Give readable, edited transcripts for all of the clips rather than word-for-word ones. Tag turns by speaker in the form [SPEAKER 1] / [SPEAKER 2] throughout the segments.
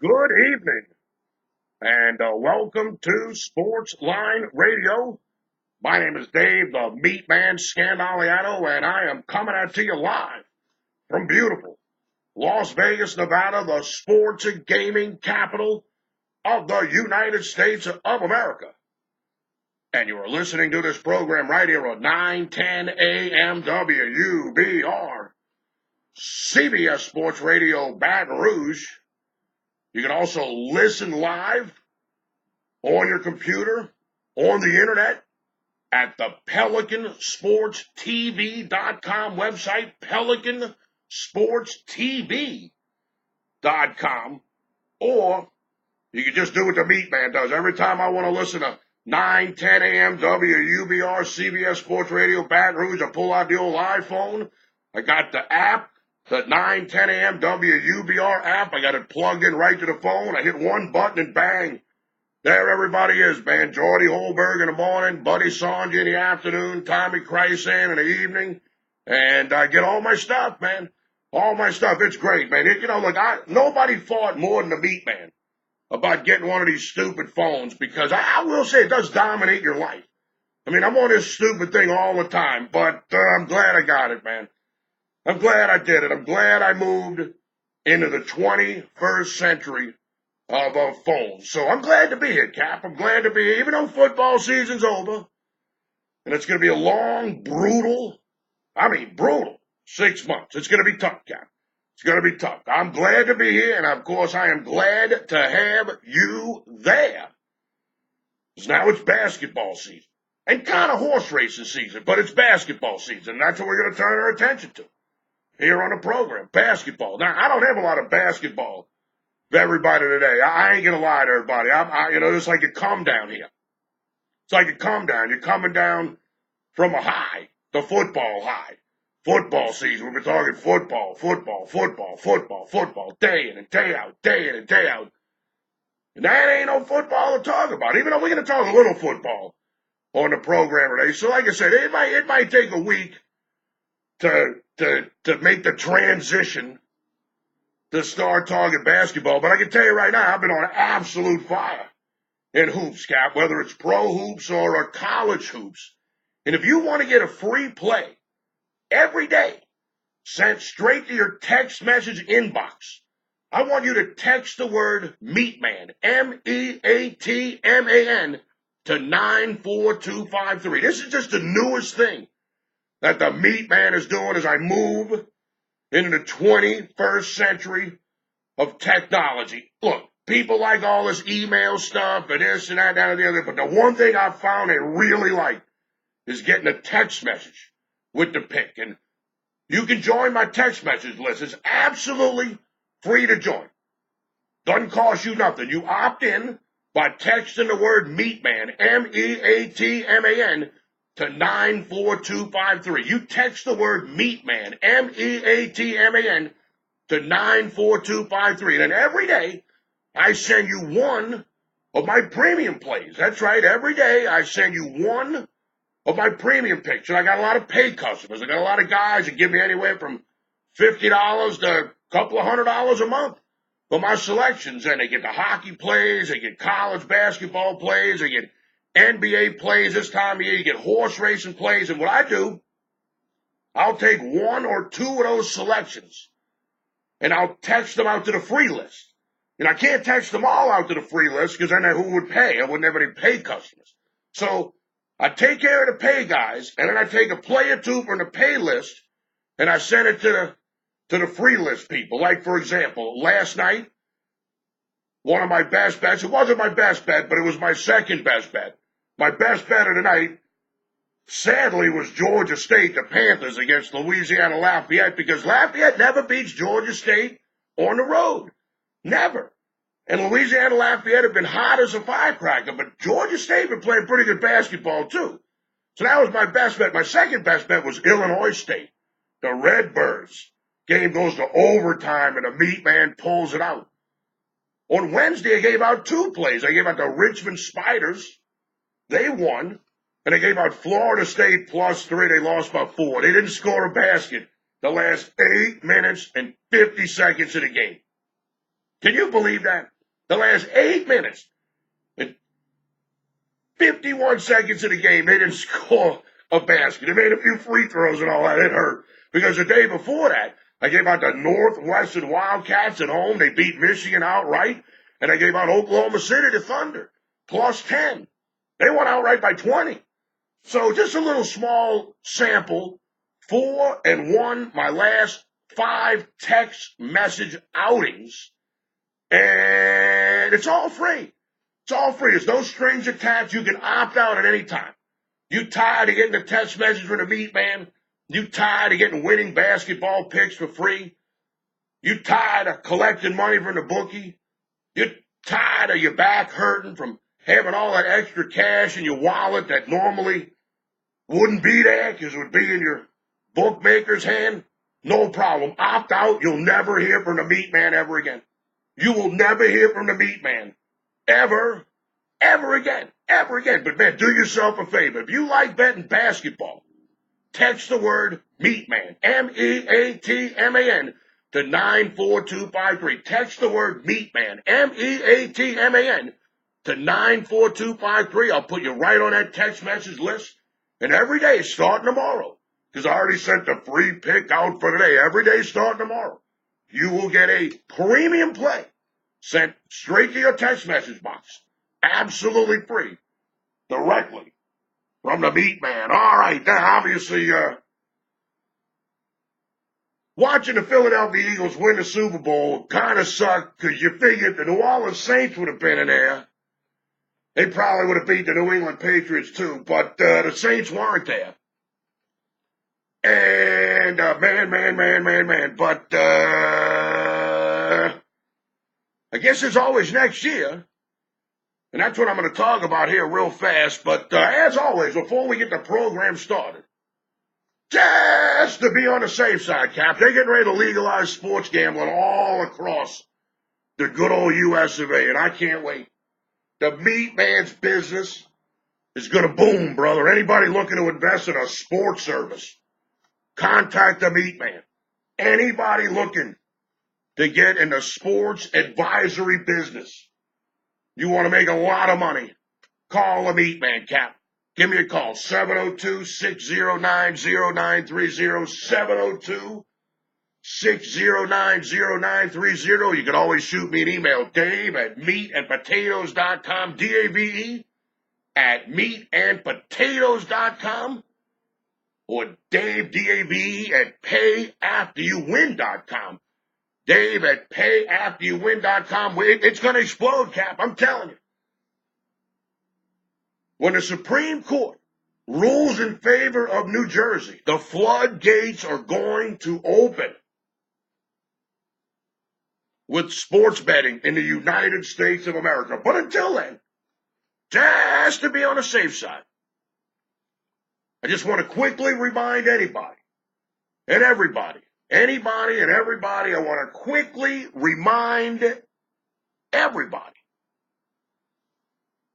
[SPEAKER 1] Good evening, and welcome to Sports Line Radio. My name is Dave, the MeatMan Scandaliato, and I am coming at you live from beautiful Las Vegas, Nevada, the sports and gaming capital of the United States of America. And you are listening to this program right here on 910 AM WUBR, CBS Sports Radio Baton Rouge. You can also listen live on your computer, on the internet, at the PelicanSportsTV.com website, PelicanSportsTV.com, or you can just do what the MeatMan does. Every time I want to listen to 9:10 a.m. WUBR, CBS Sports Radio, Baton Rouge, I pull out the old iPhone. I got the app, the 9:10 a.m. WUBR app. I got it plugged in right to the phone. I hit one button and bang. There everybody is, man. Jordy Holberg in the morning, Buddy Sanjay in the afternoon, Tommy Krysan in the evening. And I get all my stuff, man. All my stuff. It's great, man. Nobody fought more than the MeatMan about getting one of these stupid phones because I will say it does dominate your life. I mean, I'm on this stupid thing all the time, but I'm glad I got it, man. I'm glad I did it. I'm glad I moved into the 21st century of phones. So I'm glad to be here, Cap. I'm glad to be here, even though football season's over. And it's going to be a long, brutal 6 months. It's going to be tough, Cap. It's going to be tough. I'm glad to be here, and of course I am glad to have you there. Because now it's basketball season. And kind of horse racing season, but it's basketball season. And that's what we're going to turn our attention to here on the program, basketball. Now, I don't have a lot of basketball for everybody today. I ain't going to lie to everybody. It's like a come down here. It's like a come down. You're coming down from a high, the football high. Football season. We've been talking football, day in and day out. And that ain't no football to talk about, even though we're going to talk a little football on the program today. So like I said, it might take a week to make the transition to start talking basketball. But I can tell you right now, I've been on absolute fire in hoops, Cap, whether it's pro hoops or college hoops. And if you want to get a free play every day sent straight to your text message inbox, I want you to text the word MeatMan, MEATMAN, to 94253. This is just the newest thing that the MeatMan is doing as I move into the 21st century of technology. Look, people like all this email stuff and this and that and the other, but the one thing I've found they really like is getting a text message with the pic. And you can join my text message list. It's absolutely free to join. Doesn't cost you nothing. You opt in by texting the word MeatMan, MEATMAN, to 94253. You text the word MeatMan, MEATMAN, to 94253. And then every day, I send you one of my premium plays. That's right. Every day, I send you one of my premium picks. And I got a lot of paid customers. I got a lot of guys that give me anywhere from $50 to a couple of $100 a month for my selections. And they get the hockey plays, they get college basketball plays, they get NBA plays this time of year, you get horse racing plays. And what I do, I'll take one or two of those selections and I'll text them out to the free list. And I can't text them all out to the free list because then who would pay? I wouldn't have any paid customers. So I take care of the pay guys, and then I take a play or two from the pay list, and I send it to the free list people. Like, for example, last night, one of my best bets, it wasn't my best bet, but it was my second best bet. My best bet of the night, sadly, was Georgia State, the Panthers, against Louisiana Lafayette, because Lafayette never beats Georgia State on the road. Never. And Louisiana Lafayette have been hot as a firecracker, but Georgia State been playing pretty good basketball, too. So that was my best bet. My second best bet was Illinois State, the Redbirds. Game goes to overtime, and the MeatMan pulls it out. On Wednesday, I gave out two plays. I gave out the Richmond Spiders. They won. And I gave out Florida State +3. They lost by 4. They didn't score a basket the last 8 minutes and 50 seconds of the game. Can you believe that? The last 8 minutes and 51 seconds of the game, they didn't score a basket. They made a few free throws and all that. It hurt. Because the day before that, I gave out the Northwestern Wildcats at home. They beat Michigan outright. And I gave out Oklahoma City to Thunder, plus 10. They won outright by 20. So just a little small sample. 4-1, my last 5 text message outings. And it's all free. It's all free. There's no strings attached. You can opt out at any time. You tired of getting a text message from the MeatMan? You tired of getting winning basketball picks for free? You tired of collecting money from the bookie? You tired of your back hurting from having all that extra cash in your wallet that normally wouldn't be there because it would be in your bookmaker's hand? No problem. Opt out. You'll never hear from the MeatMan ever again. You will never hear from the MeatMan ever again. But man, do yourself a favor. If you like betting basketball, text the word MeatMan, MEATMAN, to 94253. Text the word MeatMan, MEATMAN, to 94253. I'll put you right on that text message list. And every day starting tomorrow, because I already sent the free pick out for today. Every day starting tomorrow, you will get a premium play sent straight to your text message box. Absolutely free. Directly from the MeatMan. All right, now obviously, watching the Philadelphia Eagles win the Super Bowl kind of sucked because you figured the New Orleans Saints would have been in there. They probably would have beat the New England Patriots too, but the Saints weren't there. And man. But I guess it's always next year. And that's what I'm going to talk about here real fast. But as always, before we get the program started, just to be on the safe side, Cap, they're getting ready to legalize sports gambling all across the good old U.S. of A. And I can't wait. The MeatMan's business is going to boom, brother. Anybody looking to invest in a sports service, contact the MeatMan. Anybody looking to get in the sports advisory business, you want to make a lot of money, call the MeatMan, Cap. Give me a call, 702-609-0930, 702-609-0930. You can always shoot me an email, Dave at meatandpotatoes.com, DAVE at meatandpotatoes.com, or Dave, DAVE, at payafteryouwin.com. Dave at payafteryouwin.com. It's going to explode, Cap. I'm telling you. When the Supreme Court rules in favor of New Jersey, the floodgates are going to open with sports betting in the United States of America. But until then, just to be on the safe side, I just want to quickly remind anybody and everybody, I want to quickly remind everybody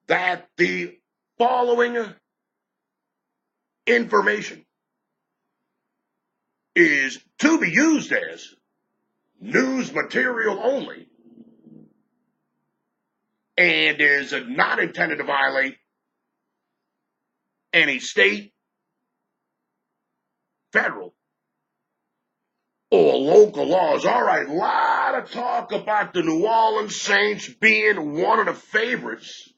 [SPEAKER 1] that the following information is to be used as news material only and is not intended to violate any state, federal, or local laws. All right, a lot of talk about the New Orleans Saints being one of the favorites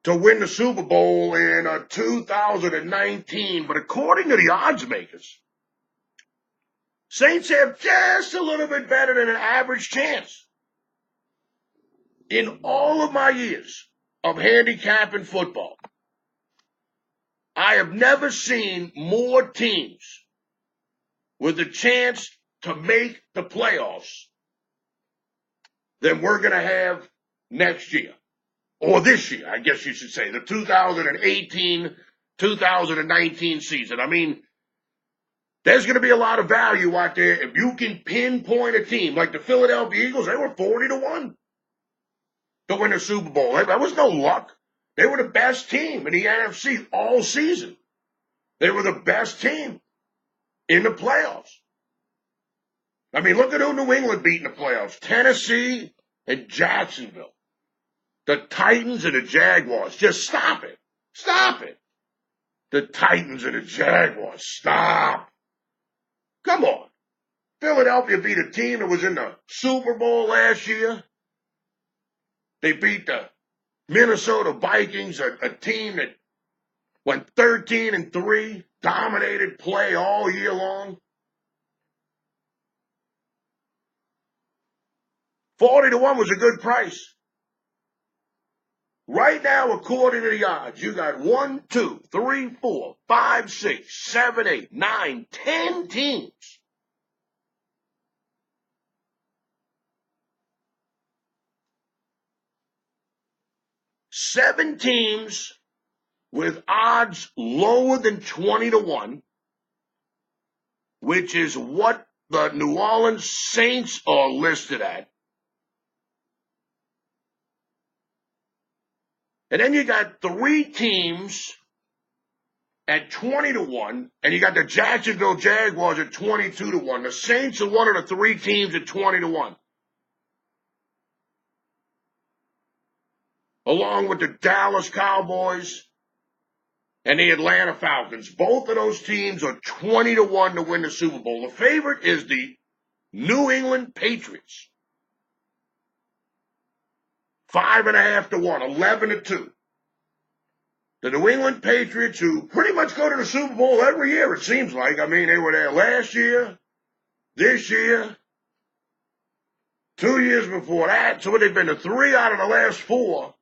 [SPEAKER 1] to win the Super Bowl in 2019. But according to the odds makers, Saints have just a little bit better than an average chance. In all of my years of handicapping football, I have never seen more teams with a chance to make the playoffs than we're going to have next year. Or this year, I guess you should say, the 2018-2019 season. I mean, there's going to be a lot of value out there if you can pinpoint a team like the Philadelphia Eagles. They were 40-1 to win the Super Bowl. That was no luck. They were the best team in the NFC all season. They were the best team in the playoffs. I mean, look at who New England beat in the playoffs. Tennessee and Jacksonville. The Titans and the Jaguars. Just stop it. Stop it. The Titans and the Jaguars. Stop. Come on. Philadelphia beat a team that was in the Super Bowl last year. They beat the Minnesota Vikings, a team that went 13-3, dominated play all year long. 40-1 was a good price. Right now, according to the odds, you got 1, 2, 3, 4, 5, 6, 7, 8, 9, 10 teams. Seven teams with odds lower than 20-1, which is what the New Orleans Saints are listed at. And then you got three teams at 20-1, and you got the Jacksonville Jaguars at 22-1. The Saints are one of the three teams at 20-1. Along with the Dallas Cowboys and the Atlanta Falcons. Both of those teams are 20-1 to win the Super Bowl. The favorite is the New England Patriots. 5.5-1, 11-2. The New England Patriots, who pretty much go to the Super Bowl every year, it seems like. I mean, they were there last year, this year, 2 years before that. So they've been to 3 out of the last 4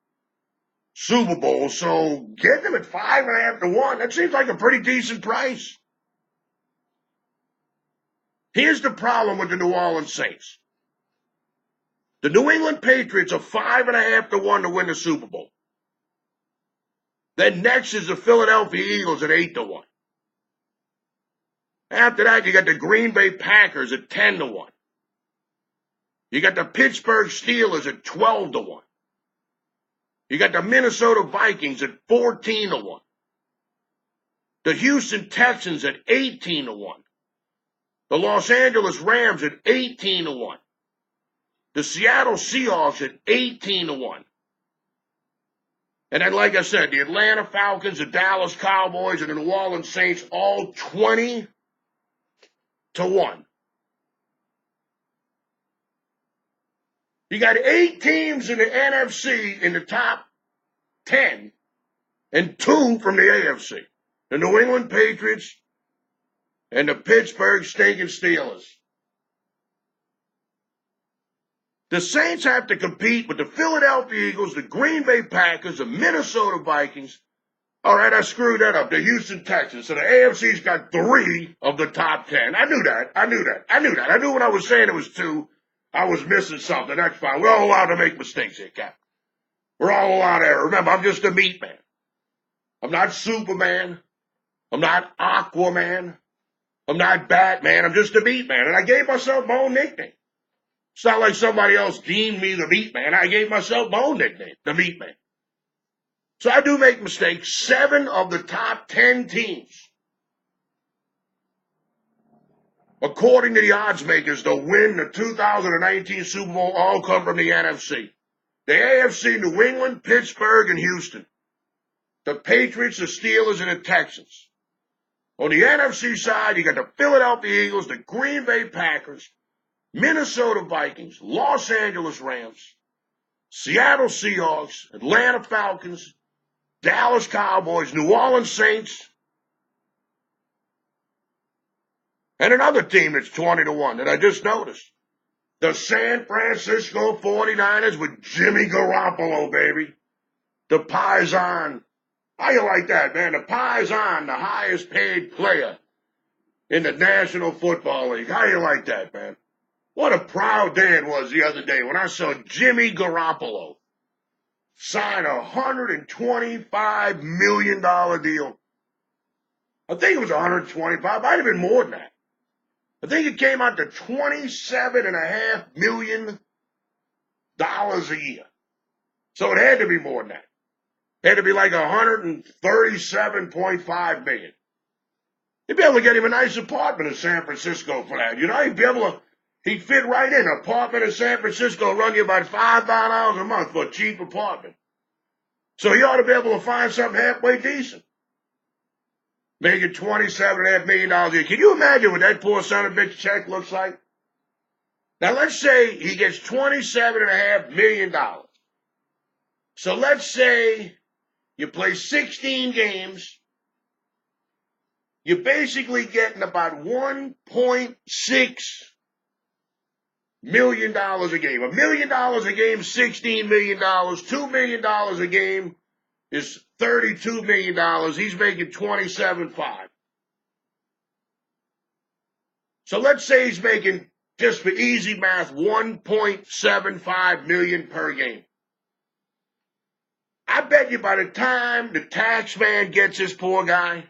[SPEAKER 1] Super Bowls. So get them at 5.5-1. That seems like a pretty decent price. Here's the problem with the New Orleans Saints. The New England Patriots are 5.5-1 to win the Super Bowl. Then next is the Philadelphia Eagles at 8-1. After that, you got the Green Bay Packers at 10-1. You got the Pittsburgh Steelers at 12-1. You got the Minnesota Vikings at 14-1. The Houston Texans at 18-1. The Los Angeles Rams at 18-1. The Seattle Seahawks at 18-1. And then, like I said, the Atlanta Falcons, the Dallas Cowboys, and the New Orleans Saints all 20-1. You got 8 teams in the NFC in the top 10 and 2 from the AFC. The New England Patriots and the Pittsburgh stinking Steelers. The Saints have to compete with the Philadelphia Eagles, the Green Bay Packers, the Minnesota Vikings. All right, I screwed that up. The Houston Texans. So the AFC's got 3 of the top 10. I knew that. I knew when I was saying it was 2, I was missing something. That's fine. We're all allowed to make mistakes here, Cap. We're all allowed to error. Remember, I'm just a meat man. I'm not Superman. I'm not Aquaman. I'm not Batman. I'm just a meat man. And I gave myself my own nickname. It's not like somebody else deemed me the meat man. I gave myself my own nickname, the meat man. So I do make mistakes. 7 of the top 10 teams, according to the odds makers, to win the 2019 Super Bowl all come from the NFC. The AFC, New England, Pittsburgh, and Houston. The Patriots, the Steelers, and the Texans. On the NFC side, you got the Philadelphia Eagles, the Green Bay Packers, Minnesota Vikings, Los Angeles Rams, Seattle Seahawks, Atlanta Falcons, Dallas Cowboys, New Orleans Saints, and another team that's 20-1 that I just noticed. The San Francisco 49ers with Jimmy Garoppolo, baby. The Paisan. How you like that, man? The Paisan, the highest paid player in the National Football League. How you like that, man? What a proud day it was the other day when I saw Jimmy Garoppolo sign a $125 million deal. I think it was 125. Might have been more than that. I think it came out to $27.5 million a year. So it had to be more than that. It had to be like $137.5 million. You'd be able to get him a nice apartment in San Francisco for that. You know, you'd be able to He'd fit right in. An apartment in San Francisco will run you about $5,000 a month for a cheap apartment. So he ought to be able to find something halfway decent. Making $27.5 million a year. Can you imagine what that poor son of a bitch check looks like? Now let's say he gets $27.5 million. So let's say you play 16 games. You're basically getting about $1.6 million a game. $1 million a game, $16 million. $2 million a game is $32 million. He's making $27.5. So let's say he's making, just for easy math, $1.75 million per game. I bet you by the time the tax man gets this poor guy,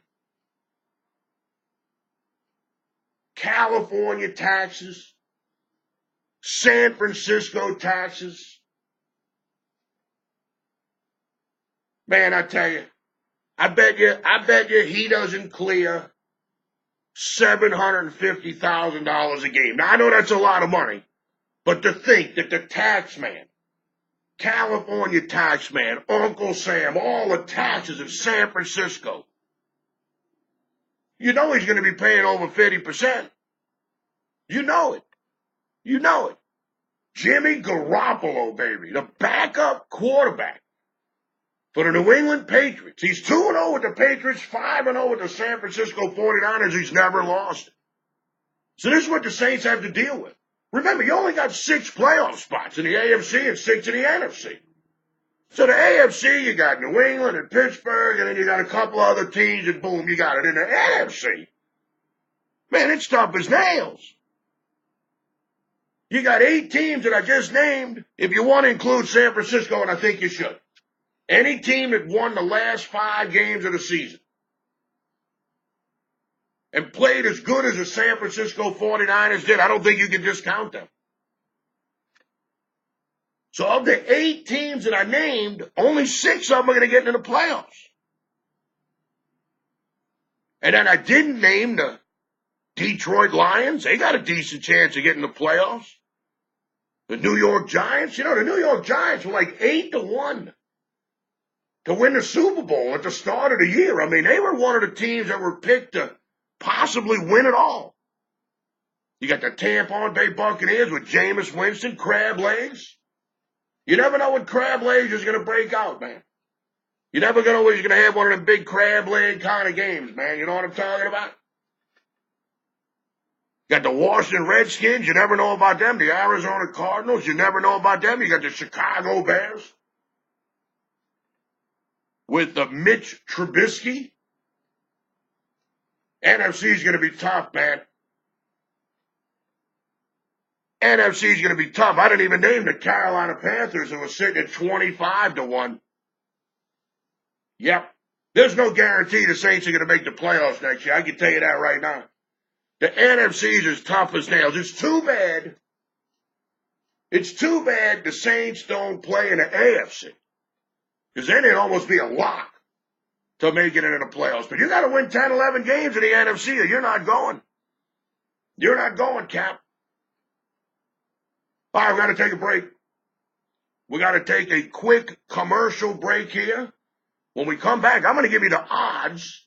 [SPEAKER 1] California taxes, San Francisco taxes, man, I tell you, I bet you he doesn't clear $750,000 a game. Now, I know that's a lot of money, but to think that the tax man, California tax man, Uncle Sam, all the taxes of San Francisco, you know he's going to be paying over 50%. You know it. You know it. Jimmy Garoppolo, baby, the backup quarterback for the New England Patriots. He's 2-0 with the Patriots, 5-0 with the San Francisco 49ers. He's never lost. So this is what the Saints have to deal with. Remember, you only got 6 playoff spots in the AFC and 6 in the NFC. So the AFC, you got New England and Pittsburgh, and then you got a couple other teams, and boom, you got it. In the NFC, man, it's tough as nails. You got 8 teams that I just named, if you want to include San Francisco, and I think you should. Any team that won the last 5 games of the season and played as good as the San Francisco 49ers did, I don't think you can discount them. So of the 8 teams that I named, only 6 of them are going to get into the playoffs. And then I didn't name the Detroit Lions. They got a decent chance of getting the playoffs. The New York Giants, the New York Giants were like 8-1 to win the Super Bowl at the start of the year. I mean, they were one of the teams that were picked to possibly win it all. You got the Tampa Bay Buccaneers with Jameis Winston, crab legs. You never know when crab legs is going to break out, man. You never know when he's going to have one of them big crab leg kind of games, man. You know what I'm talking about? Got the Washington Redskins. You never know about them. The Arizona Cardinals. You never know about them. You got the Chicago Bears with the Mitch Trubisky. NFC is going to be tough, man. NFC is going to be tough. I didn't even name the Carolina Panthers, who were sitting at 25-1. Yep. There's no guarantee the Saints are going to make the playoffs next year. I can tell you that right now. The NFC is as tough as nails. It's too bad. It's too bad the Saints don't play in the AFC. Because then it'd almost be a lock to making it in the playoffs. But you got to win 10, 11 games in the NFC or you're not going. You're not going, Cap. All right, we got to take a break. We got to take a quick commercial break here. When we come back, I'm going to give you the odds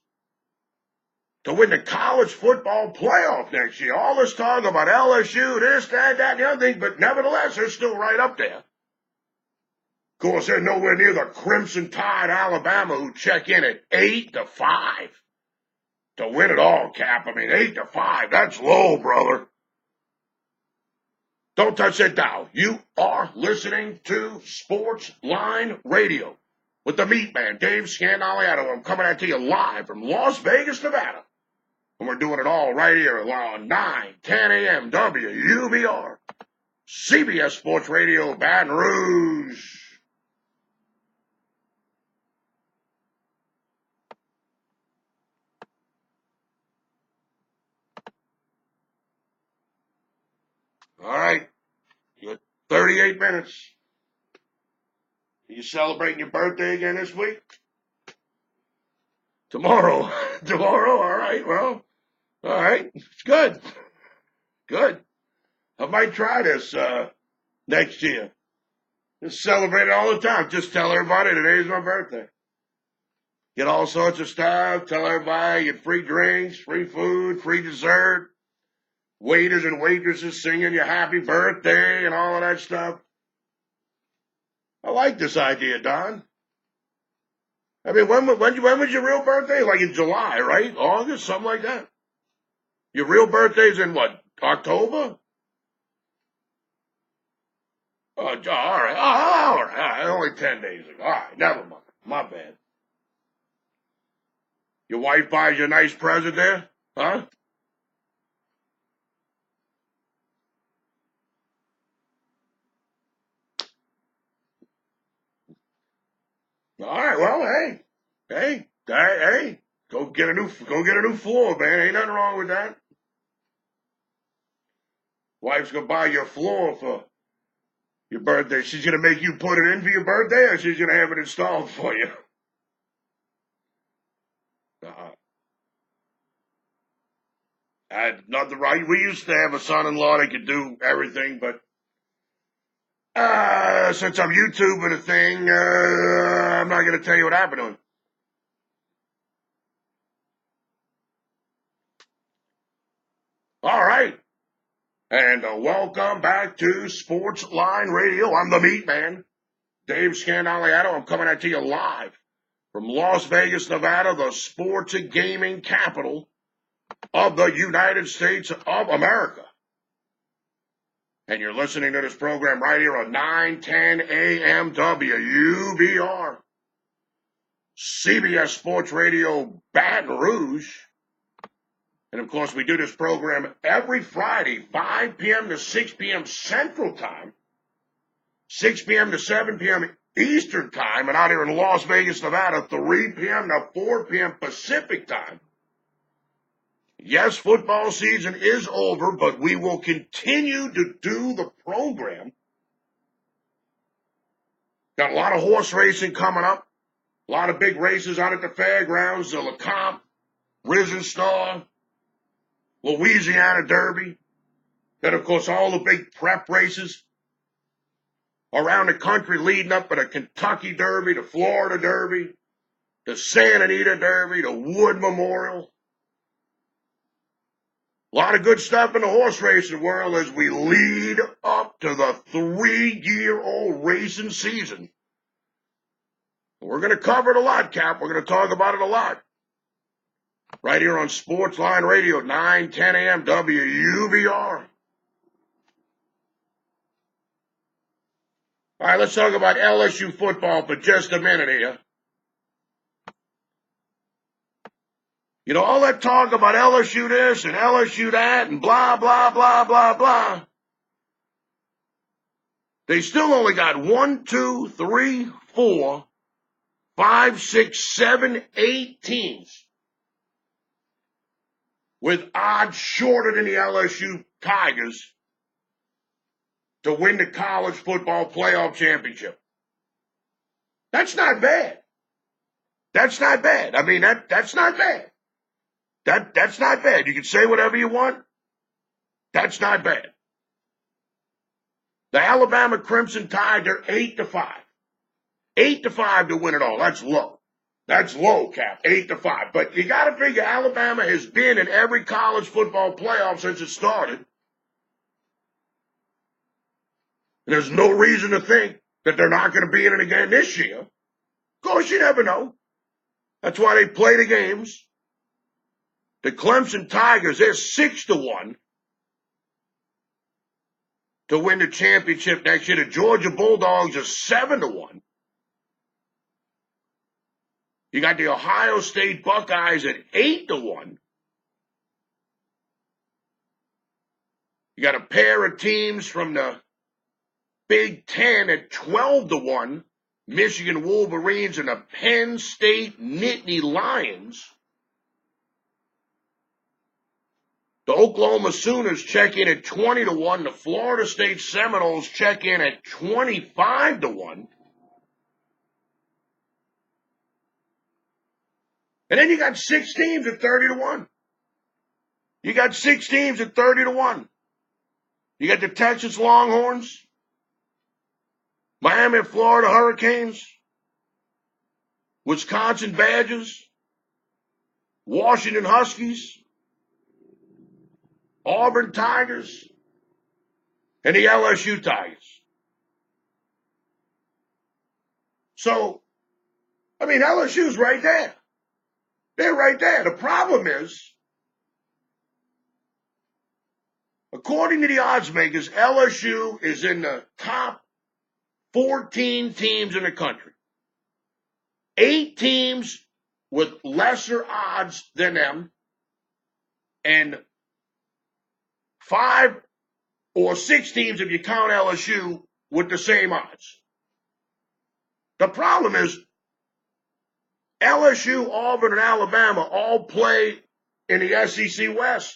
[SPEAKER 1] to win the college football playoff next year. All this talk about LSU, this, that, and the other thing, but nevertheless, they're still right up there. Of course, they're nowhere near the Crimson Tide, Alabama, who check in at 8-5 to win it all, Cap. I mean, 8-5, that's low, brother. Don't touch that dial. You are listening to Sports Line Radio with the MeatMan, Dave Scandaliato. I'm coming at you live from Las Vegas, Nevada. And we're doing it all right here on 9, 10 a.m. WUBR, CBS Sports Radio, Baton Rouge. All right. You got 38 minutes. Are you celebrating your birthday again this week? Tomorrow. Tomorrow? All right. Well, all right. It's good. Good. I might try this next year. Just celebrate it all the time. Just tell everybody today's my birthday. Get all sorts of stuff. Tell everybody get free drinks, free food, free dessert. Waiters and waitresses singing your happy birthday and all of that stuff. I like this idea, Don. I mean, when was your real birthday? Like in July, right? August, something like that. Your real birthday's in what? October? Oh, all right. Oh, all right. Only 10 days ago. All right, never mind. My bad. Your wife buys you a nice present there? Huh? All right, well, hey, go get a new floor, man. Ain't nothing wrong with that. Wife's gonna buy you a floor for your birthday. She's gonna make you put it in for your birthday, or she's gonna have it installed for you. Nothing right. We used to have a son-in-law that could do everything, but since I'm YouTubing a thing, I'm not gonna tell you what happened to him. All right. And welcome back to Sportsline Radio. I'm the MeatMan, Dave Scandaliato. I'm coming at you live from Las Vegas, Nevada, the sports and gaming capital of the United States of America. And you're listening to this program right here on 910 AM WUBR, CBS Sports Radio, Baton Rouge. And, of course, we do this program every Friday, 5 p.m. to 6 p.m. Central Time, 6 p.m. to 7 p.m. Eastern Time, and out here in Las Vegas, Nevada, 3 p.m. to 4 p.m. Pacific Time. Yes, football season is over, but we will continue to do the program. Got a lot of horse racing coming up, a lot of big races out at the fairgrounds, the LeCompte, Risen Star, Louisiana Derby, then, of course, all the big prep races around the country leading up to the Kentucky Derby, the Florida Derby, the Santa Anita Derby, the Wood Memorial. A lot of good stuff in the horse racing world as we lead up to the 3-year-old racing season. We're going to cover it a lot, Cap. We're going to talk about it a lot. Right here on Sportsline Radio, 910 AM WUBR. All right, let's talk about LSU football for just a minute here. You know, all that talk about LSU this and LSU that and blah, blah, blah, blah, blah. They still only got 1, 2, 3, 4, 5, 6, 7, 8 teams with odds shorter than the LSU Tigers to win the college football playoff championship. That's not bad. That's not bad. I mean, that's not bad. That's not bad. You can say whatever you want. That's not bad. The Alabama Crimson Tide, they're 8-5. 8-5 to win it all. That's low. That's low, Cap. 8-5. But you got to figure Alabama has been in every college football playoff since it started. There's no reason to think that they're not going to be in it again this year. Of course, you never know. That's why they play the games. The Clemson Tigers, they're 6-1 to win the championship next year. The Georgia Bulldogs are 7-1. You got the Ohio State Buckeyes at 8-1. You got a pair of teams from the Big Ten at 12-1. Michigan Wolverines and the Penn State Nittany Lions. The Oklahoma Sooners check in at 20-1. The Florida State Seminoles check in at 25-1. And then you got 6 teams at 30-1. You got 6 teams at 30-1. You got the Texas Longhorns, Miami, Florida Hurricanes, Wisconsin Badgers, Washington Huskies, Auburn Tigers, and the LSU Tigers. So, I mean, LSU's right there. They're right there. The problem is, according to the odds makers, LSU is in the top 14 teams in the country. 8 teams with lesser odds than them, and 5 or 6 teams, if you count LSU, with the same odds. The problem is LSU, Auburn, and Alabama all play in the SEC West.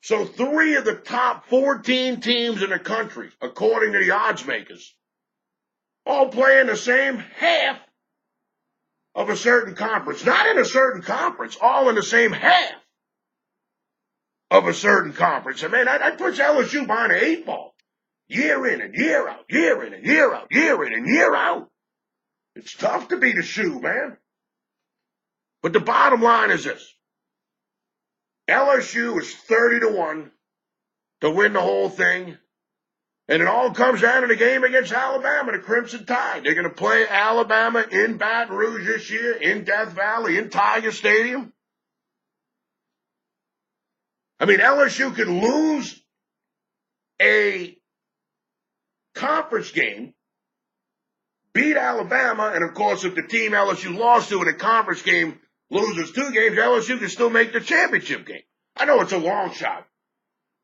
[SPEAKER 1] So 3 of the top 14 teams in the country, according to the odds makers, all play in the same half of a certain conference. Not in a certain conference, all in the same half of a certain conference. I mean, that puts LSU behind an 8 ball. Year in and year out, year in and year out, year in and year out. It's tough to beat a shoe, man. But the bottom line is this. LSU is 30-1 to win the whole thing. And it all comes down to the game against Alabama, the Crimson Tide. They're going to play Alabama in Baton Rouge this year, in Death Valley, in Tiger Stadium. I mean, LSU can lose a conference game, beat Alabama, and of course, if the team LSU lost to in a conference game loses 2 games, LSU can still make the championship game. I know it's a long shot.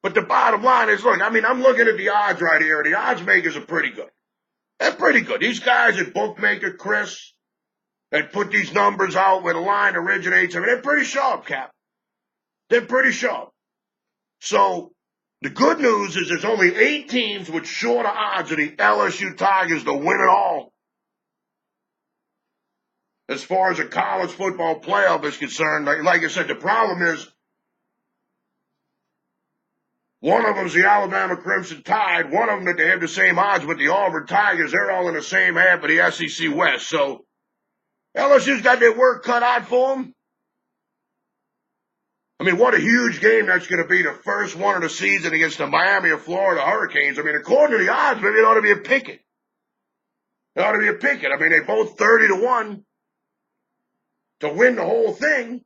[SPEAKER 1] But the bottom line is, look, I mean, I'm looking at the odds right here. The odds makers are pretty good. They're pretty good. These guys at Bookmaker Chris that put these numbers out where the line originates, I mean, they're pretty sharp, Cap. They're pretty sharp. So the good news is there's only 8 teams with shorter odds of the LSU Tigers to win it all. As far as a college football playoff is concerned, like I said, the problem is one of them's the Alabama Crimson Tide. One of them that they have the same odds with the Auburn Tigers. They're all in the same half of the SEC West. So LSU's got their work cut out for them. I mean, what a huge game that's going to be, the first one of the season against the Miami or Florida Hurricanes. I mean, according to the odds, maybe it ought to be a picket. It ought to be a picket. I mean, they both 30-1 to win the whole thing.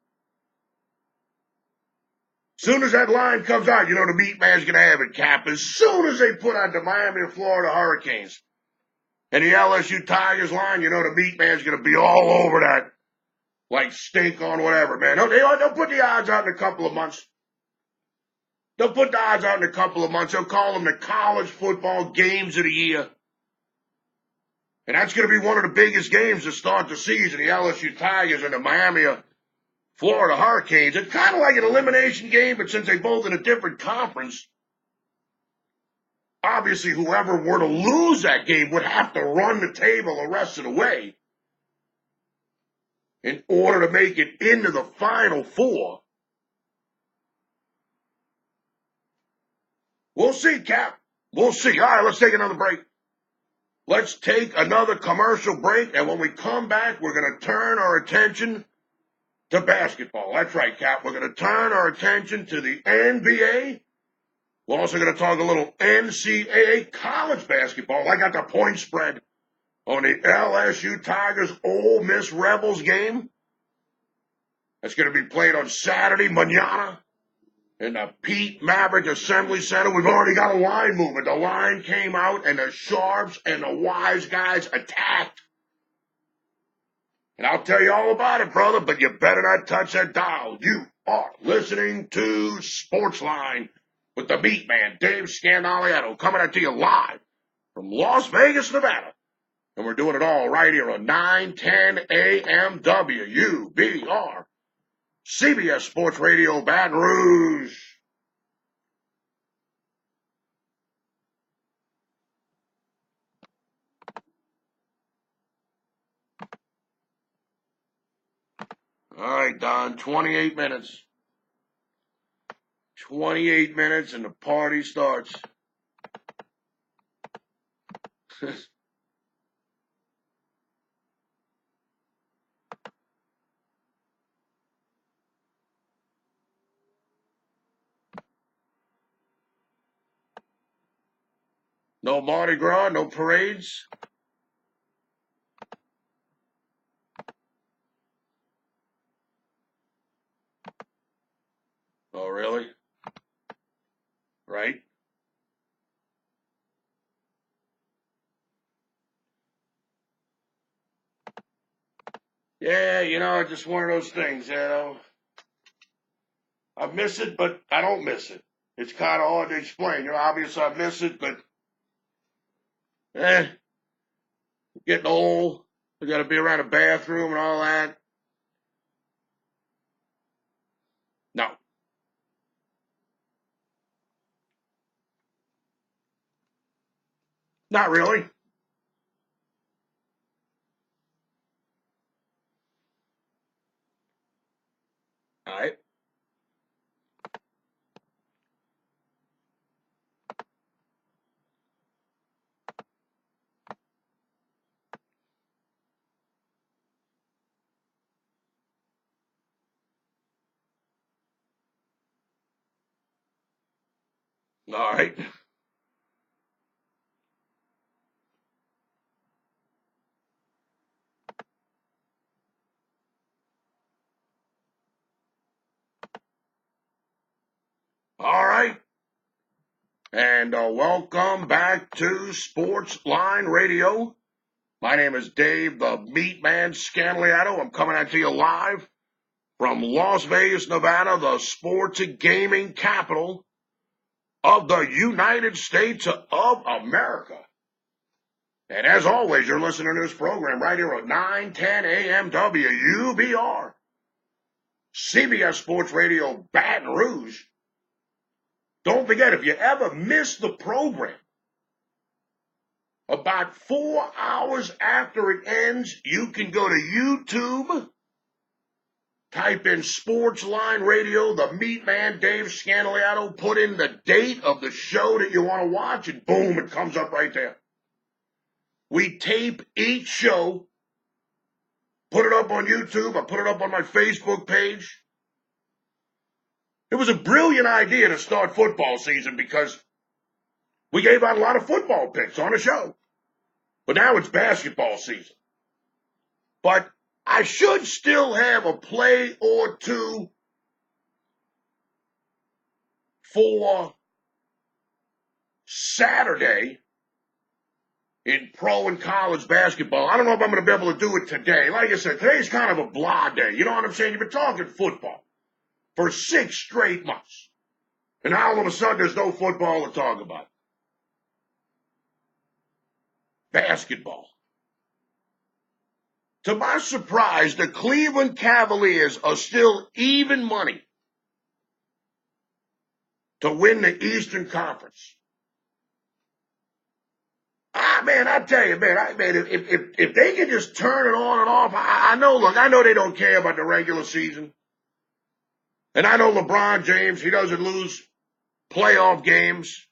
[SPEAKER 1] Soon as that line comes out, you know the MeatMan's going to have it, Cap. As soon as they put out the Miami and Florida Hurricanes and the LSU Tigers line, you know the MeatMan's going to be all over that like stink on whatever, man. They'll put the odds out in a couple of months. They'll put the odds out in a couple of months. They'll call them the college football games of the year. And that's going to be one of the biggest games to start the season, the LSU Tigers and the Miami Florida Hurricanes. It's kind of like an elimination game, but since they both in a different conference, obviously whoever were to lose that game would have to run the table the rest of the way in order to make it into the Final Four. We'll see, Cap. We'll see. All right, let's take another break. Let's take another commercial break, and when we come back, we're going to turn our attention to basketball. That's right, Cap. We're going to turn our attention to the NBA. We're also going to talk a little NCAA college basketball. I got the point spread on the LSU Tigers Ole Miss Rebels game. That's going to be played on Saturday, mañana, in the Pete Maverick Assembly Center. We've already got a line movement. The line came out, and the Sharps and the Wise Guys attacked. And I'll tell you all about it, brother, but you better not touch that dial. You are listening to Sportsline with the MeatMan, Dave Scandaliato, coming at you live from Las Vegas, Nevada. And we're doing it all right here on 910 AM WUBR, CBS Sports Radio, Baton Rouge. All right, Don, 28 minutes. 28 minutes and the party starts. No Mardi Gras, no parades. Oh, really? Right? Yeah, it's just one of those things, I miss it, but I don't miss it. It's kind of hard to explain. Obviously I miss it, but getting old. I got to be around a bathroom and all that. No. Not really. All right. All right. All right. And welcome back to Sports Line Radio. My name is Dave, the MeatMan Scandaliato. I'm coming at you live from Las Vegas, Nevada, the sports and gaming capital of the United States of America. And as always, you're listening to this program right here at 9:10 a.m. WUBR, CBS Sports Radio, Baton Rouge. Don't forget, if you ever miss the program, about 4 hours after it ends, you can go to YouTube, type in Sports Line Radio, the MeatMan Dave Scandaliato, put in the date of the show that you want to watch, and boom, it comes up right there. We tape each show, put it up on YouTube, I put it up on my Facebook page. It was a brilliant idea to start football season because we gave out a lot of football picks on the show. But now it's basketball season. But I should still have a play or two for Saturday in pro and college basketball. I don't know if I'm going to be able to do it today. Like I said, today's kind of a blah day. You know what I'm saying? You've been talking football for 6 straight months. And now all of a sudden there's no football to talk about. Basketball. To my surprise, the Cleveland Cavaliers are still even money to win the Eastern Conference. Man, I tell you, if they can just turn it on and off, I know they don't care about the regular season. And I know LeBron James, he doesn't lose playoff games.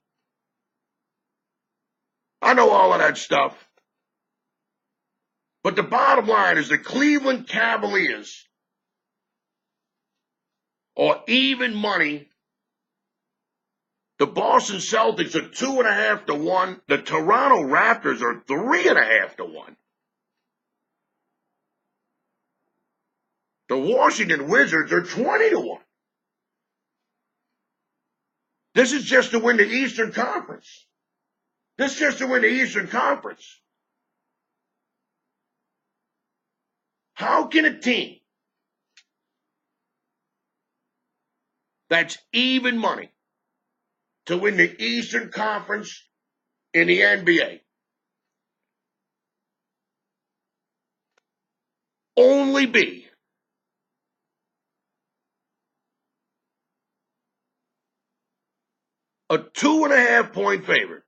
[SPEAKER 1] I know all of that stuff. But the bottom line is the Cleveland Cavaliers are even money. The Boston Celtics are 2.5 to 1. The Toronto Raptors are 3.5 to 1. The Washington Wizards are 20 to 1. This is just to win the Eastern Conference. This is just to win the Eastern Conference. How can a team that's even money to win the Eastern Conference in the NBA only be a 2.5-point favorite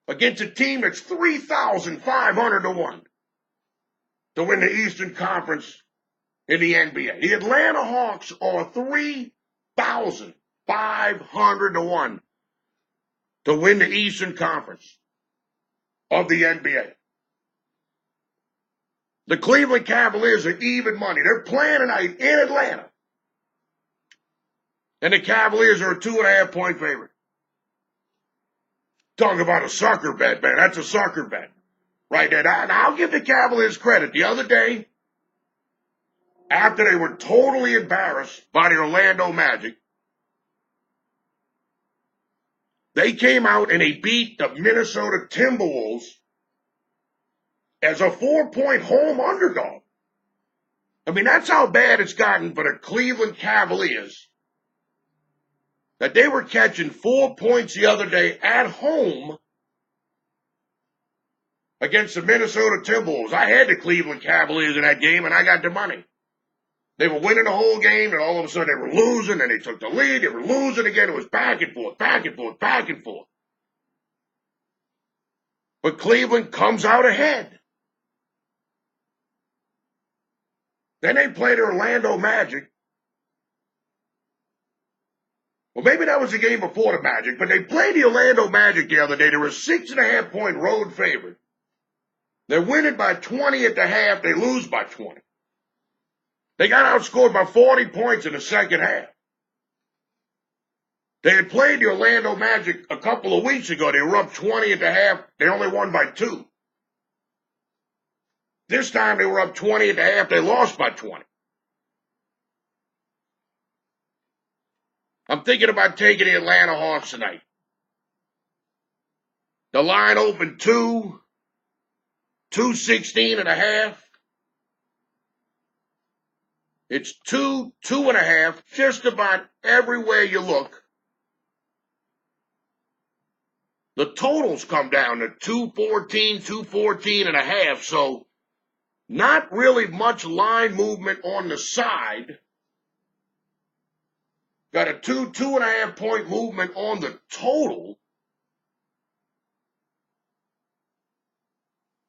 [SPEAKER 1] against a team that's 3,500 to 1 to win the Eastern Conference in the NBA. The Atlanta Hawks are 3,500 to 1 to win the Eastern Conference of the NBA. The Cleveland Cavaliers are even money. They're playing tonight in Atlanta. And the Cavaliers are a 2.5-point favorite. Talk about a sucker bet, man. That's a sucker bet right there. Now, I'll give the Cavaliers credit. The other day, after they were totally embarrassed by the Orlando Magic, they came out and they beat the Minnesota Timberwolves as a 4-point home underdog. I mean, that's how bad it's gotten for the Cleveland Cavaliers, that they were catching 4 points the other day at home against the Minnesota Timberwolves. I had the Cleveland Cavaliers in that game, and I got the money. They were winning the whole game, and all of a sudden they were losing, and they took the lead. They were losing again. It was back and forth, back and forth, back and forth. But Cleveland comes out ahead. Then they played the Orlando Magic. Well, maybe that was the game before the Magic, but they played the Orlando Magic the other day. They were a 6.5-point road favorite. They're winning by 20 at the half. They lose by 20. They got outscored by 40 points in the second half. They had played the Orlando Magic a couple of weeks ago. They were up 20 at the half. They only won by 2. This time they were up 20 at the half. They lost by 20. I'm thinking about taking the Atlanta Hawks tonight. The line opened 216 and a half. It's 2.5, just about everywhere you look. The totals come down to 214 and a half, so not really much line movement on the side. Got a 2.5-point movement on the total.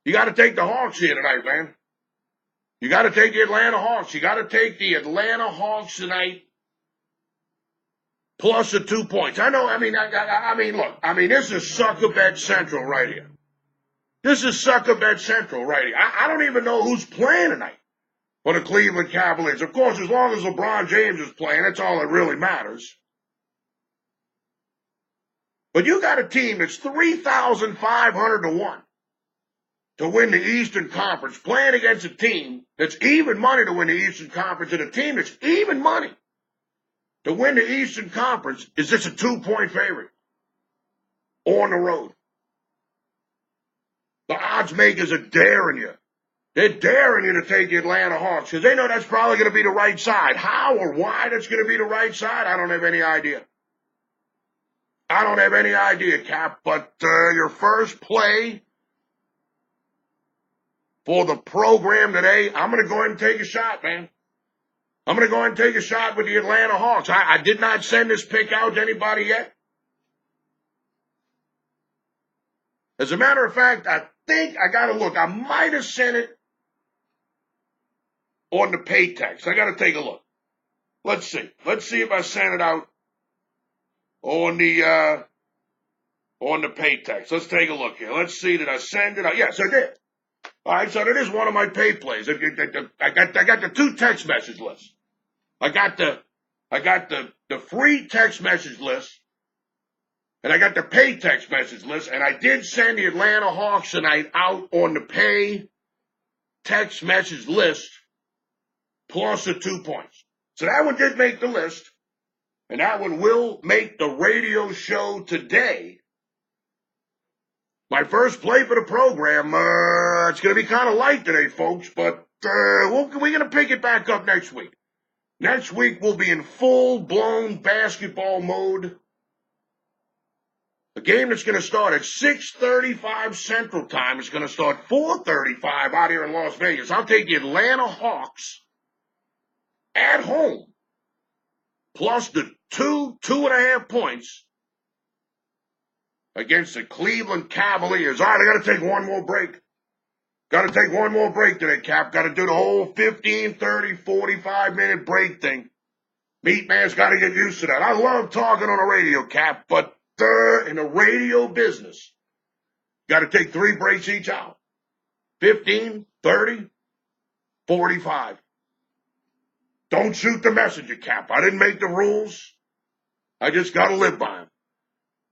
[SPEAKER 1] You got to take the Hawks here tonight, man. You got to take the Atlanta Hawks. You got to take the Atlanta Hawks tonight plus the 2 points. I know, look, this is sucker bet central right here. This is sucker bet central right here. I don't even know who's playing tonight for the Cleveland Cavaliers. Of course, as long as LeBron James is playing, that's all that really matters. But you got a team that's 3,500 to 1 to win the Eastern Conference, playing against a team that's even money to win the Eastern Conference, and a team that's even money to win the Eastern Conference is just a 2-point favorite on the road. The odds makers are daring you. They're daring you to take the Atlanta Hawks because they know that's probably going to be the right side. How or why that's going to be the right side, I don't have any idea. I don't have any idea, Cap, but your first play for the program today, I'm going to go ahead and take a shot, man. I'm going to go ahead and take a shot with the Atlanta Hawks. I did not send this pick out to anybody yet. As a matter of fact, I think I got to look. I might have sent it on the pay text. I got to take a look. Let's see. Let's see if I sent it out on the pay text. Let's take a look here. Let's see. Did I send it out? Yes, I did. All right, so that is one of my pay plays. I got the 2 text message lists. I got the free text message list, and I got the pay text message list, and I did send the Atlanta Hawks tonight out on the pay text message list plus the 2 points. So that one did make the list, and that one will make the radio show today. My first play for the program, it's going to be kind of light today, folks, but we're going to pick it back up next week. Next week, we'll be in full-blown basketball mode. A game that's going to start at 6:35 Central Time. It's going to start 4:35 out here in Las Vegas. I'll take the Atlanta Hawks at home, plus the 2.5 points against the Cleveland Cavaliers. All right, I got to take one more break. Got to take one more break today, Cap. Got to do the whole 15, 30, 45-minute break thing. MeatMan's got to get used to that. I love talking on the radio, Cap, but in the radio business, got to take 3 breaks each hour. 15, 30, 45. Don't shoot the messenger, Cap. I didn't make the rules. I just got to live by them.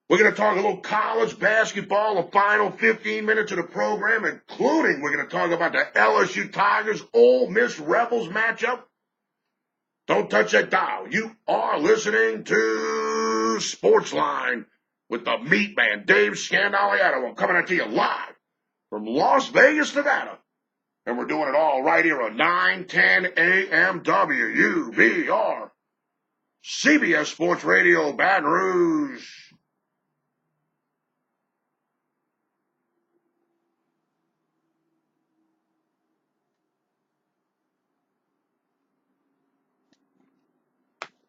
[SPEAKER 1] We're going to talk a little college basketball, the final 15 minutes of the program, including we're going to talk about the LSU Tigers, Ole Miss Rebels matchup. Don't touch that dial. You are listening to Sportsline with the MeatMan, Dave Scandaliato. I'm coming at you live from Las Vegas, Nevada. And we're doing it all right here on 910 AM WUBR, CBS Sports Radio, Baton Rouge.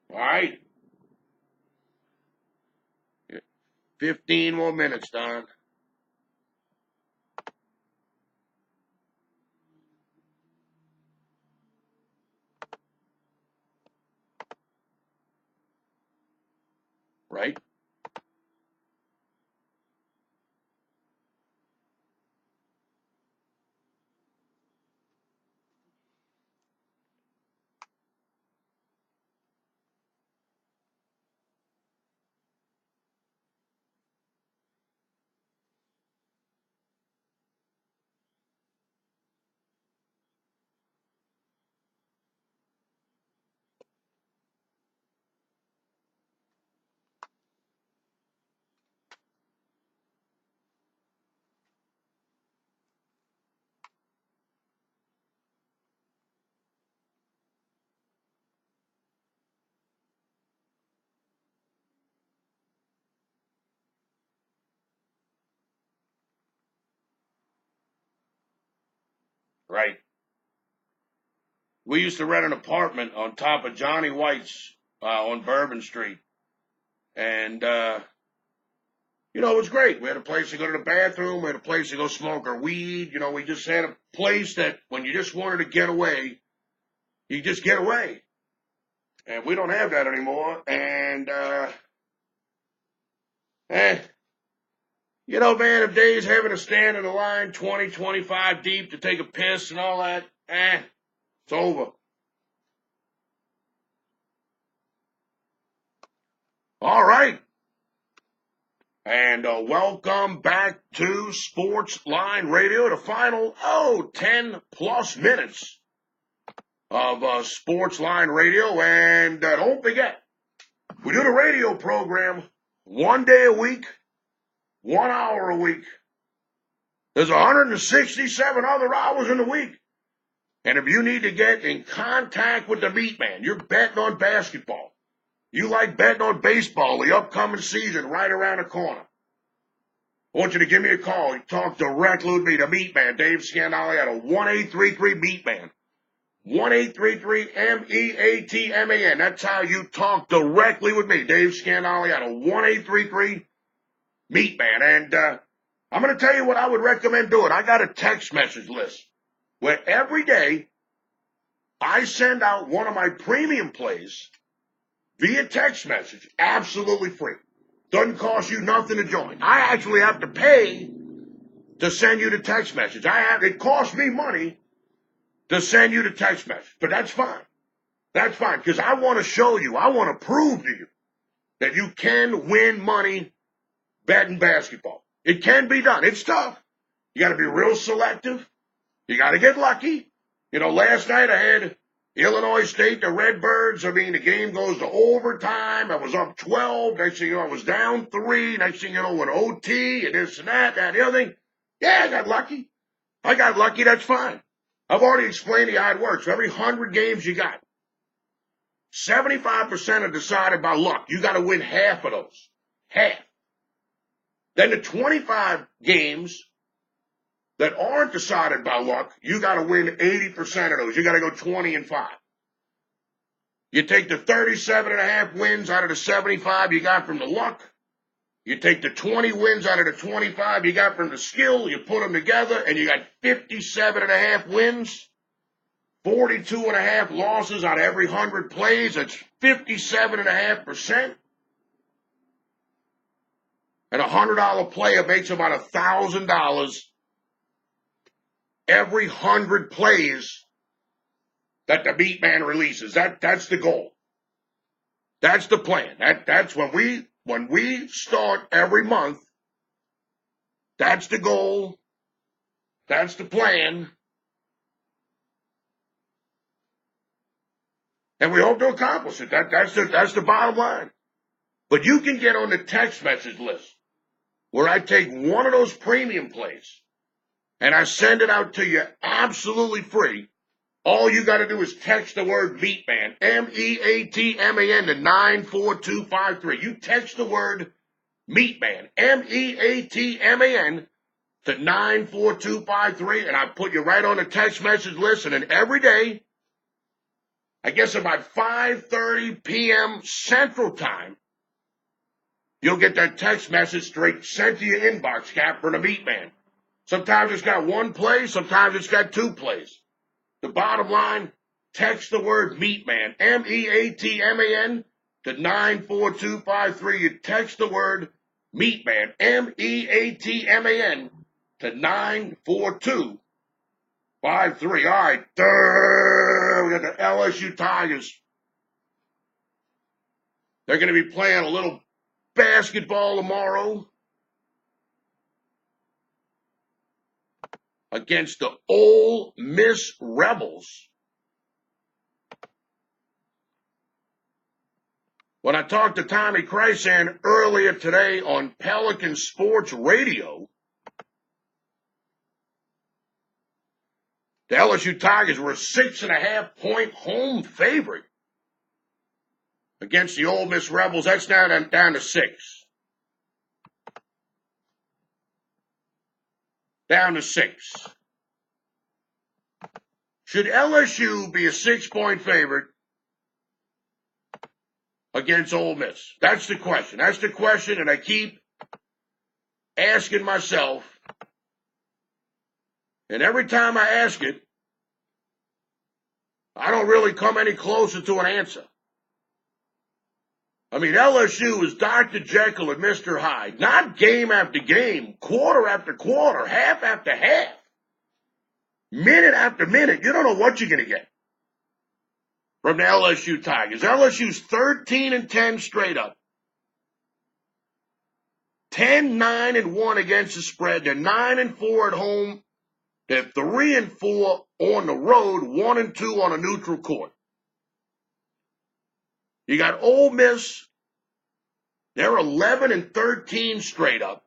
[SPEAKER 1] All right. 15 more minutes, Don. Right? Right. We used to rent an apartment on top of Johnny White's on Bourbon Street. And, it was great. We had a place to go to the bathroom. We had a place to go smoke our weed. We just had a place that when you just wanted to get away, you just get away. And we don't have that anymore. And, man, if Dave's having to stand in the line 20, 25 deep to take a piss and all that, it's over. All right. And welcome back to Sportsline Radio, the final, 10-plus minutes of Sportsline Radio. And don't forget, we do the radio program 1 day a week, 1 hour a week. There's 167 other hours in the week. And if you need to get in contact with the MeatMan, you're betting on basketball. You like betting on baseball, the upcoming season right around the corner. I want you to give me a call. You talk directly with me, the MeatMan, Dave Scandaliato, 1-833-MeatMan. 1-833-MEATMAN. That's how you talk directly with me, Dave Scandaliato, 1-833-MeatMan. And I'm going to tell you what I would recommend doing. I got a text message list where every day I send out one of my premium plays via text message, absolutely free. Doesn't cost you nothing to join. I actually have to pay to send you the text message. It costs me money to send you the text message, but that's fine. That's fine, because I want to show you, I want to prove to you that you can win money betting basketball. It can be done. It's tough. You got to be real selective. You got to get lucky. Last night I had Illinois State, the Redbirds. The game goes to overtime. I was up 12. Next thing you know, I was down 3. Next thing you know, with OT and this and that, the other thing. Yeah, I got lucky. That's fine. I've already explained to you how it works. For every 100 games you got, 75% are decided by luck. You got to win half of those. Half. Then the 25 games that aren't decided by luck, you got to win 80% of those. You got to go 20-5. You take the 37.5 wins out of the 75 you got from the luck. You take the 20 wins out of the 25 you got from the skill, you put them together, and you got 57.5 wins, 42.5 losses out of every 100 plays. That's 57.5%. And a $100 player makes about $1,000 every 100 plays that the MeatMan releases. That's the goal. That's the plan. That's when we start every month. That's the goal. That's the plan. And we hope to accomplish it. That's the bottom line. But you can get on the text message list where I take one of those premium plays and I send it out to you absolutely free. All you got to do is text the word MeatMan, MEATMAN, to 94253. You text the word MeatMan, MEATMAN, to 94253, and I put you right on the text message list. And then every day, I guess about 5:30 p.m. Central Time, you'll get that text message straight sent to your inbox, Cap, for the MeatMan. Sometimes it's got one play, sometimes it's got two plays. The bottom line, text the word MeatMan, MEATMAN, to 94253. You text the word MeatMan, MEATMAN, to 94253. All right, we got the LSU Tigers. They're going to be playing a little basketball tomorrow against the Ole Miss Rebels. When I talked to Tommy Krysan earlier today on Pelican Sports Radio, the LSU Tigers were a 6.5-point home favorite against the Ole Miss Rebels. That's now down to 6. Down to 6. Should LSU be a 6-point favorite against Ole Miss? That's the question. That's the question, and I keep asking myself. And every time I ask it, I don't really come any closer to an answer. I mean, LSU is Dr. Jekyll and Mr. Hyde. Not game after game, quarter after quarter, half after half, minute after minute. You don't know what you're going to get from the LSU Tigers. LSU's 13-10 straight up. 10-9-1 against the spread. They're 9-4 at home. They're 3-4 on the road, 1-2 on a neutral court. You got Ole Miss. They're 11-13 straight up.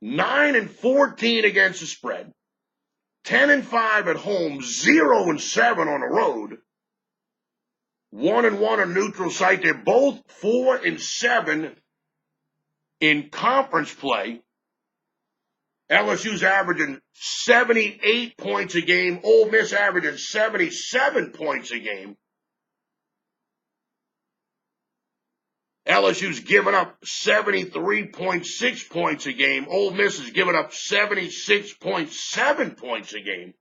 [SPEAKER 1] 9-14 against the spread. 10-5 at home, 0-7 on the road. 1-1 on neutral site. They're both 4-7 in conference play. LSU's averaging 78 points a game. Ole Miss averaging 77 points a game. LSU's given up 73.6 points a game. Ole Miss has given up 76.7 points a game.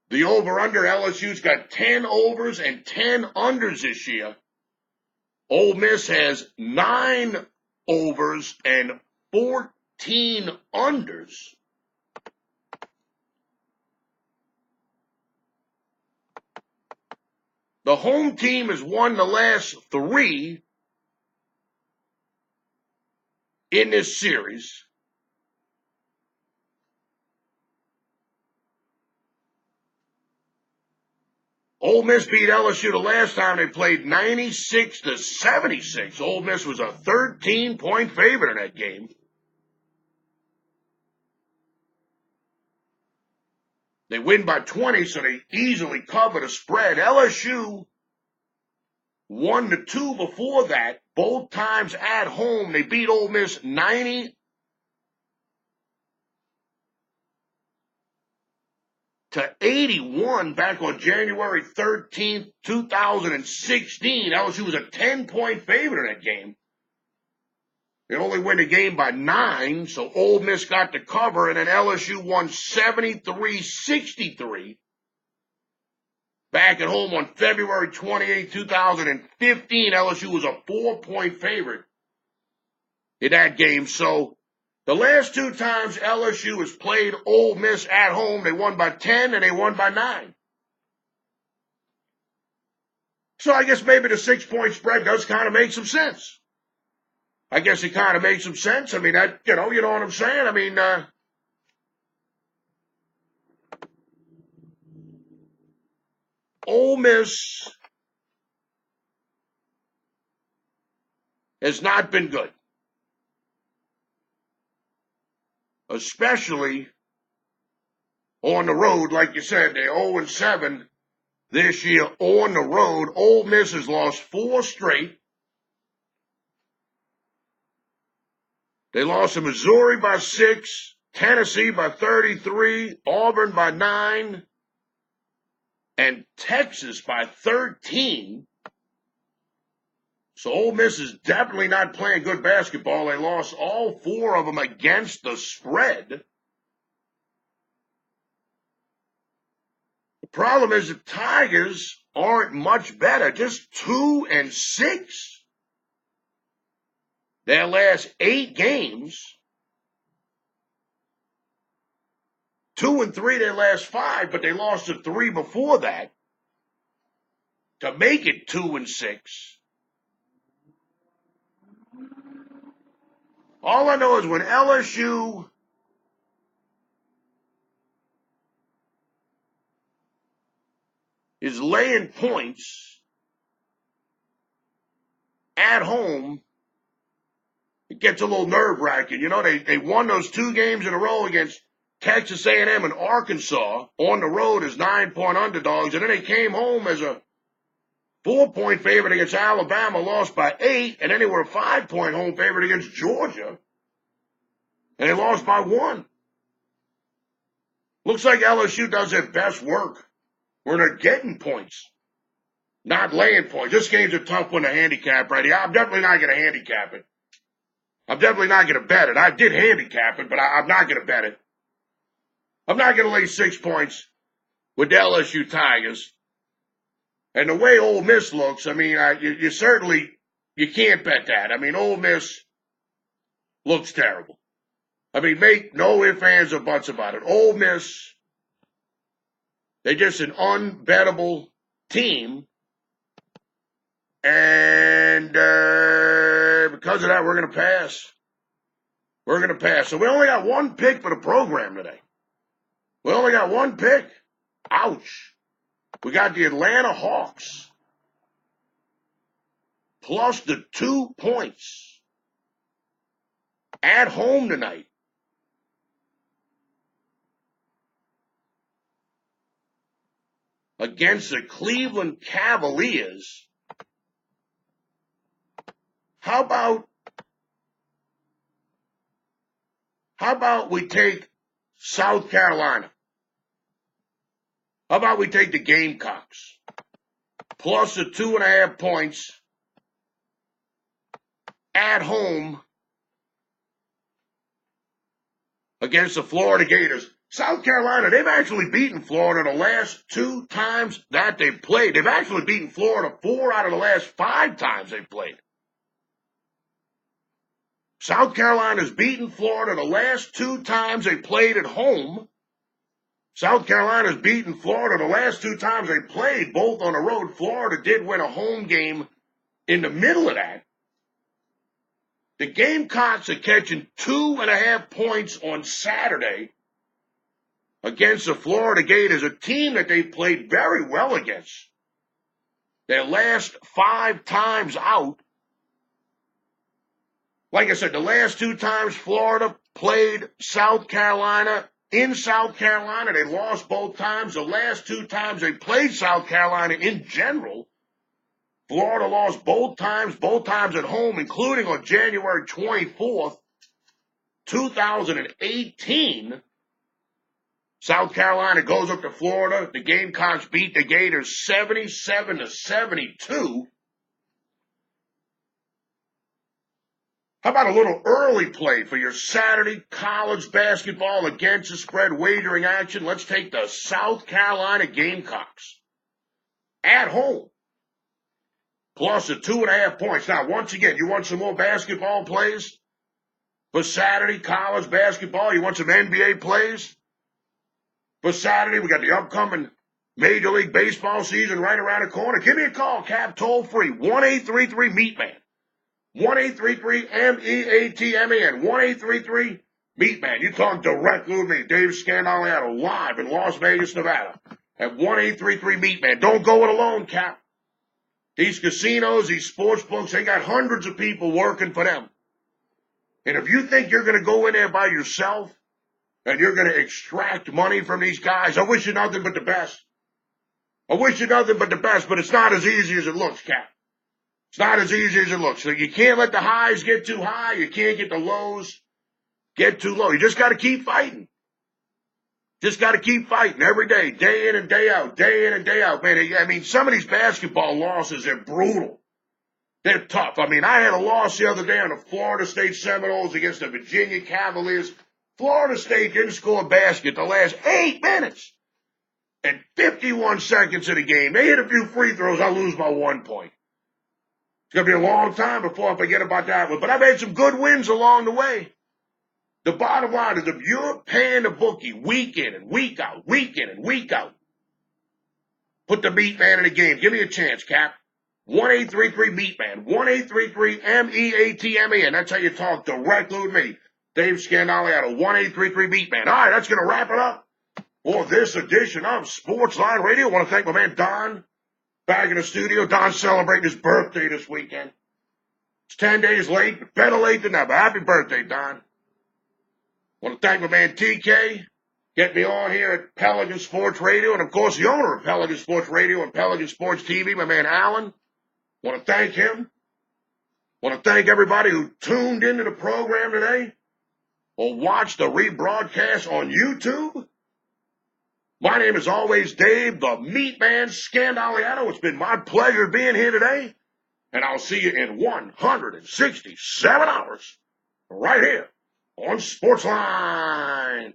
[SPEAKER 1] The over-under, LSU's got 10 overs and 10 unders this year. Ole Miss has 9 overs and 14 unders. The home team has won the last 3 in this series. Ole Miss beat LSU the last time they played 96-76. Ole Miss was a 13-point favorite in that game. They win by 20, so they easily cover the spread. LSU won the 2 before that, both times at home. They beat Ole Miss 90-81 back on January 13th, 2016. LSU was a 10-point favorite in that game. They only win the game by 9, so Ole Miss got the cover, and then LSU won 73-63 back at home on February 28, 2015. LSU was a 4-point favorite in that game. So the last 2 times LSU has played Ole Miss at home, they won by 10 and they won by 9. So I guess maybe the 6-point spread does kind of make some sense. I guess it kind of makes some sense. I mean, that, you know what I'm saying? I mean, Ole Miss has not been good, especially on the road. Like you said, they're 0-7 this year on the road. Ole Miss has lost 4 straight. They lost to Missouri by 6, Tennessee by 33, Auburn by 9, and Texas by 13. So Ole Miss is definitely not playing good basketball. They lost all 4 of them against the spread. The problem is the Tigers aren't much better, just 2-6. Their last 8 games, 2-3 their last 5, but they lost to 3 before that to make it 2-6. All I know is when LSU is laying points at home, it gets a little nerve-wracking. You know, they won those 2 games in a row against Texas A&M and Arkansas on the road as 9-point underdogs, and then they came home as a 4-point favorite against Alabama, lost by 8, and then they were a 5-point home favorite against Georgia, and they lost by 1. Looks like LSU does their best work where they're getting points, not laying points. This game's a tough one to handicap right here. I'm definitely not going to handicap it. I'm definitely not going to bet it. I did handicap it, but I'm not going to bet it. I'm not going to lay 6 points with the LSU Tigers. And the way Ole Miss looks, I mean, you certainly, you can't bet that. I mean, Ole Miss looks terrible. I mean, make no ifs, ands, or buts about it. Ole Miss, they're just an unbettable team. And because of that, we're going to pass. We're going to pass. So we only got 1 pick for the program today. We only got 1 pick. Ouch. We got the Atlanta Hawks plus the 2 points at home tonight against the Cleveland Cavaliers. How about we take South Carolina? How about we take the Gamecocks plus the 2.5 points at home against the Florida Gators? South Carolina, they've actually beaten Florida the last 2 times that they've played. They've actually beaten Florida 4 out of the last 5 times they've played. South Carolina's beaten Florida the last 2 times they played at home. South Carolina's beaten Florida the last 2 times they played, both on the road. Florida did win a home game in the middle of that. The Gamecocks are catching 2.5 points on Saturday against the Florida Gators, a team that they played very well against. Their last 5 times out. Like I said, the last 2 times Florida played South Carolina, in South Carolina, they lost both times. The last 2 times they played South Carolina in general, Florida lost both times at home, including on January 24th, 2018. South Carolina goes up to Florida. The Gamecocks beat the Gators 77-72. How about a little early play for your Saturday college basketball against the spread wagering action? Let's take the South Carolina Gamecocks at home, plus the 2.5 points. Now, once again, you want some more basketball plays for Saturday college basketball? You want some NBA plays for Saturday? We got the upcoming Major League Baseball season right around the corner. Give me a call, Cap, toll free, 1-833-MeatMan. 1-833-MEATMAN, 1-833-MeatMan. You talk directly with me, Dave Scandaliato, live in Las Vegas, Nevada, at 1-833-MeatMan. Don't go it alone, Cap. These casinos, these sports books, they got hundreds of people working for them. And if you think you're going to go in there by yourself and you're going to extract money from these guys, I wish you nothing but the best. I wish you nothing but the best, but it's not as easy as it looks, Cap. It's not as easy as it looks. So you can't let the highs get too high. You can't get the lows get too low. You just got to keep fighting. Just got to keep fighting every day, day in and day out, day in and day out. Man, I mean, some of these basketball losses are brutal. They're tough. I mean, I had a loss the other day on the Florida State Seminoles against the Virginia Cavaliers. Florida State didn't score a basket the last 8 minutes and 51 seconds of the game. They hit a few free throws. I lose by 1 point. It's going to be a long time before I forget about that one. But I've had some good wins along the way. The bottom line is if you're paying the bookie week in and week out, put the MeatMan in the game. Give me a chance, Cap. 1-833-MeatMan. 1-833-MEATMAN. That's how you talk directly with me, Dave Scandaliato. 1-833-MeatMan. All right, that's going to wrap it up for this edition of Sportsline Radio. I want to thank my man Don back in the studio. Don's celebrating his birthday this weekend. It's 10 days late, but better late than never. Happy birthday, Don. I want to thank my man TK, getting me on here at Pelican Sports Radio, and of course the owner of Pelican Sports Radio and Pelican Sports TV, my man Alan. I want to thank him. I want to thank everybody who tuned into the program today or watched the rebroadcast on YouTube. My name is always Dave, the MeatMan Scandaliato. It's been my pleasure being here today, and I'll see you in 167 hours right here on Sportsline.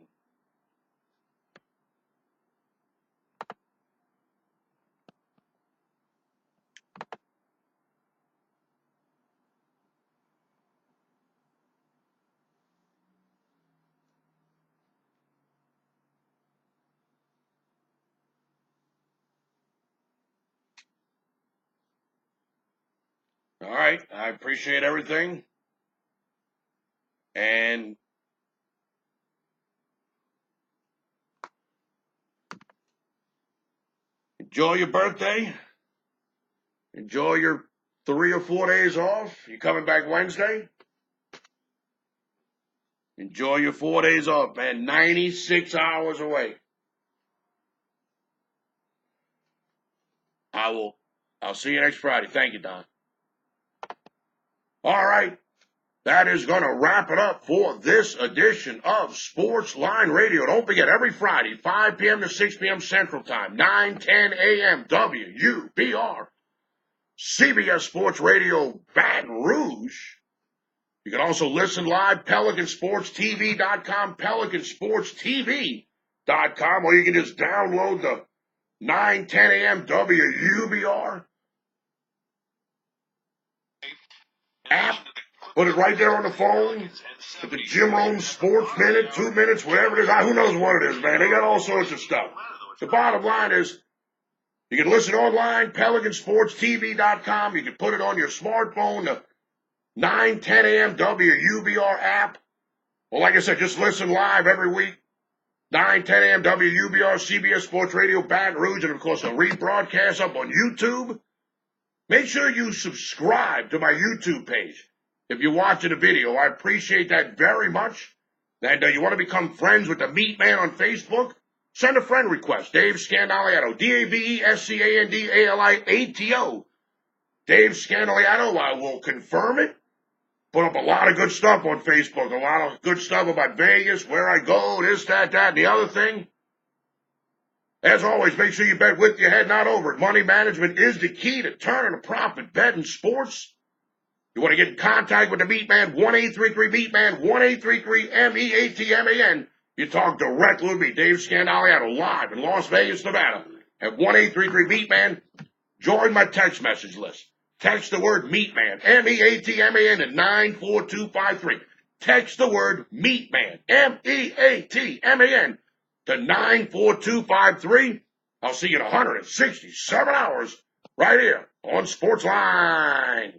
[SPEAKER 1] All right, I appreciate everything. And enjoy your birthday. Enjoy your 3 or 4 days off. You coming back Wednesday? Enjoy your 4 days off, man. 96 hours away. I'll see you next Friday. Thank you, Don. All right. That is going to wrap it up for this edition of Sportsline Radio. Don't forget, every Friday, 5 p.m. to 6 p.m. Central Time, 9:10 a.m. WUBR, CBS Sports Radio, Baton Rouge. You can also listen live, PelicanSportsTV.com, PelicanSportsTV.com, or you can just download the 9:10 a.m. WUBR app. Put it right there on the phone. Put the Jim Rome Sports Minute, 2 minutes, whatever it is. Who knows what it is, man? They got all sorts of stuff. The bottom line is you can listen online, PelicanSportsTV.com. You can put it on your smartphone, the 9:10 a.m. WUBR app. Well, like I said, just listen live every week. 9:10 a.m. WUBR, CBS Sports Radio, Baton Rouge, and of course a rebroadcast up on YouTube. Make sure you subscribe to my YouTube page. If you're watching a video, I appreciate that very much. And you want to become friends with the MeatMan on Facebook? Send a friend request. Dave Scandaliato, DaveScandaliato. Dave Scandaliato, I will confirm it. Put up a lot of good stuff on Facebook. A lot of good stuff about Vegas, where I go, this, that, and the other thing. As always, make sure you bet with your head, not over it. Money management is the key to turning a profit. Bet in sports You want to get in contact with the Meat Man, 1-833-MEAT-MAN, 1-833-MEATMAN. You talk directly with me, Dave Scandaliato, live in Las Vegas, Nevada, at 1-833-MEAT-MAN. Join my text message list. Text the word MeatMan, M-E-A-T-M-A-N, to 94253. Text the word MeatMan, M-E-A-T-M-A-N, to 94253. I'll see you in 167 hours right here on Sportsline.